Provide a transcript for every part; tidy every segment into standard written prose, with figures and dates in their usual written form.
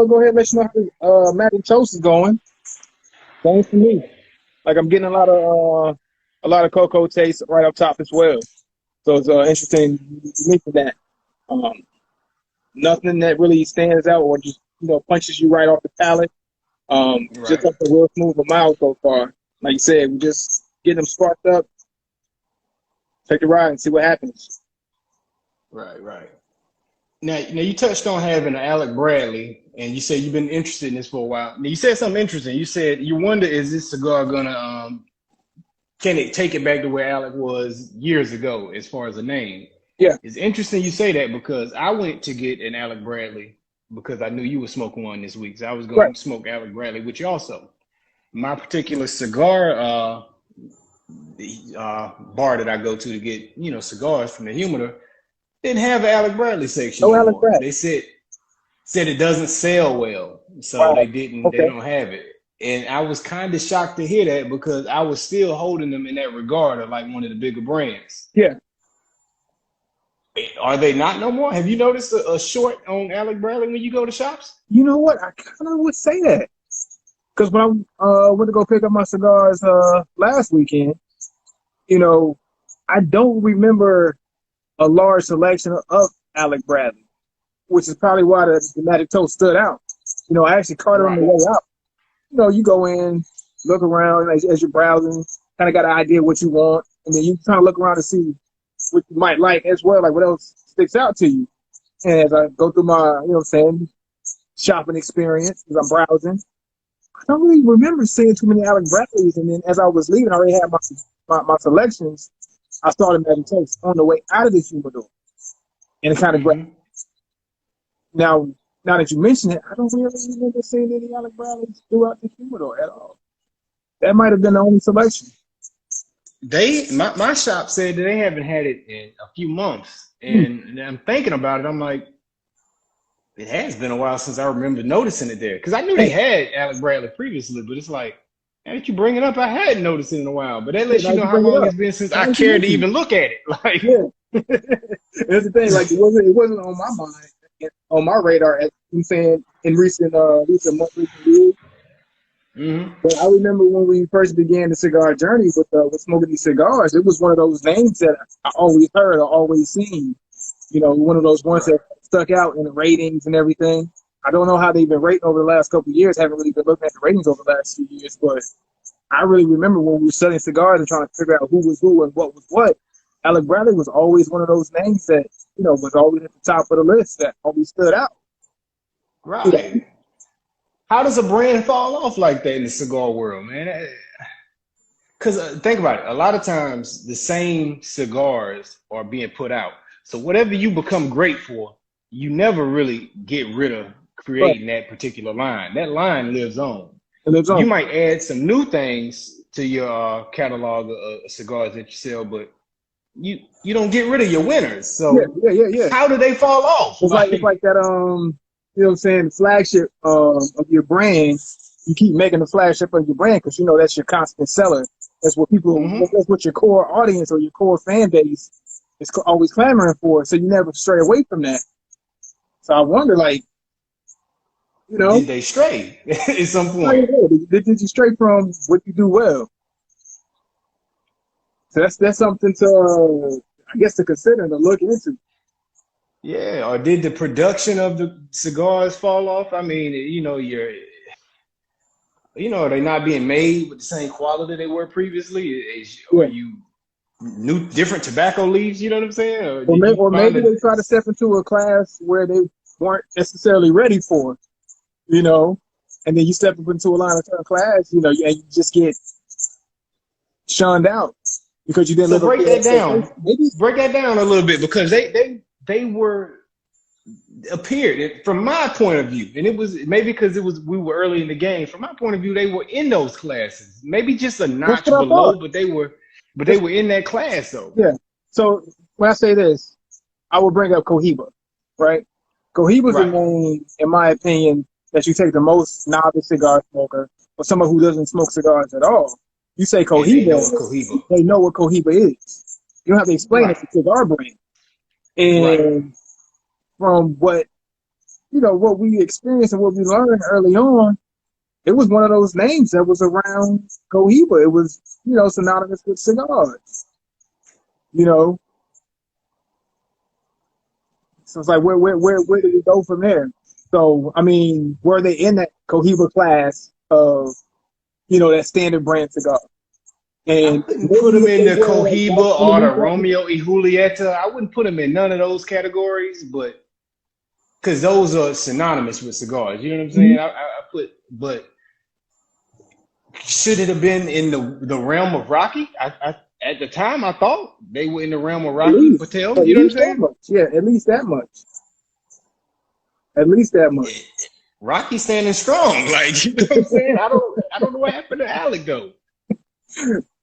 go ahead and let you know how Magic Toast is going. Same for me. Like I'm getting a lot of cocoa taste right up top as well. So it's interesting you mentioned that. Um, Nothing that really stands out or just punches you right off the palate. Just Right. like a real smooth amount so far. Like you said, we just get them sparked up, take a ride, and see what happens. Right. Right. Now you touched on having an Alec Bradley, and you said you've been interested in this for a while. Now you said something interesting. You said you wonder, is this cigar gonna can it take it back to where Alec was years ago as far as a name? Yeah, It's interesting you say that because I went to get an Alec Bradley because I knew you were smoking one this week, so I was right. going to smoke Alec Bradley with you also. My particular cigar bar that I go to get cigars from the humidor didn't have an Alec Bradley section No no Alec more. Bradley. They said it doesn't sell well, so Wow. they Okay. don't have it. And I was kind of shocked to hear that because I was still holding them in that regard of like one of the bigger brands. Yeah. Are they not no more? Have you noticed a short on Alec Bradley when you go to shops? You know what? I kind of would say that because when I went to go pick up my cigars last weekend, you know, I don't remember a large selection of Alec Bradley, which is probably why the Magic Toast stood out. I actually caught it on the Right. way out. You go in, look around as you're browsing, kind of got an idea what you want, and then you kind of look around to see what you might like as well, like what else sticks out to you. And as I go through my, what I'm saying, shopping experience, as I'm browsing, I don't really remember seeing too many Alec Bradleys. And then as I was leaving, I already had my selections. I started Magic Toast on the way out of the humidor, and it kind of grabbed. Hmm. Now, now that you mention it, I don't really remember seeing any Alec Bradleys throughout the humidor at all. That might have been the only selection. My shop said that they haven't had it in a few months, Hmm. and I'm thinking about it. I'm like, it has been a while since I remember noticing it there because I knew they Hey, had Alec Bradley previously, but it's like, now that you bring it up, I hadn't noticed it in a while. But that yeah, lets now you know you how bring it long up. it's been since Now I that you cared to mention it. even look at it. Like, Yeah. That's the thing. Like it wasn't on my mind, on my radar. As I'm saying in recent months, recent years. hmm. But I remember when we first began the cigar journey with smoking these cigars. It was one of those names that I always heard or always seen. One of those ones Right. that stuck out in the ratings and everything. I don't know how they've been rating over the last couple of years. Haven't really been looking at the ratings over the last few years, but I really remember when we were selling cigars and trying to figure out who was who and what was what. Alec Bradley was always one of those names that was always at the top of the list that always stood out. You know, Right. How does a brand fall off like that in the cigar world, man? Because think about it. A lot of times, the same cigars are being put out. So whatever you become great for, you never really get rid of but creating that particular line. That line lives on. it lives You on. might add some new things to your catalog of cigars that you sell, but you don't get rid of your winners. Yeah, So yeah, yeah, yeah. how do they fall off? It's like that what I'm saying, the flagship of your brand. You keep making the flagship of your brand because that's your constant seller. That's what people. Hmm. That's what your core audience or your core fan base is always clamoring for. So you never stray away from that. So I wonder, like, you know, Did they stray at some how you point? know, did you stray from what you do well? So that's something to, I guess, to consider and to look into. Yeah, or did the production of the cigars fall off? I mean, are they not being made with the same quality they were previously? Are Yeah. you different tobacco leaves? You know what I'm saying? Or Or, did you or find maybe it? they try to step into a class where they weren't necessarily ready for, you know, and then you step up into a line of certain class, and you just get shunned out because you didn't So live up to break their that down. expectations. Maybe. Break that down a little bit because they were appeared from my point of view, and it was maybe because it was we were early in the game. From my point of view, they were in those classes, maybe just a That's notch what I thought. below, but they That's, were in that class though. yeah. So when I say this, I will bring up Cohiba, right? Cohiba's a Right. name, in my opinion, that you take the most novice cigar smoker or someone who doesn't smoke cigars at all. You say And they know Cohiba, a Cohiba. they know what Cohiba is. You don't have to explain Right. it's a cigar brand. Right. And from what what we experienced and what we learned early on, it was one of those names that was around Cohiba. It was, synonymous with cigars. You know, so it's like where do we go from there? So I mean, were they in that Cohiba class of that standard brand cigar? I And wouldn't maybe put them if in they the were like that Cohiba or the underneath that, Romeo y Julieta. I wouldn't put them in none of those categories, but because those are synonymous with cigars. You know what I'm saying? But should it have been in the realm of Rocky? At the time, I thought they were in the realm of at Rocky least Patel. at You know what I'm least that saying? much. Yeah, at least that much. At least that much. Rocky standing strong. Like, you know what I'm saying? I don't know what happened to Alec though.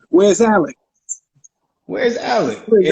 Where's Alec? Where's Alec? Where's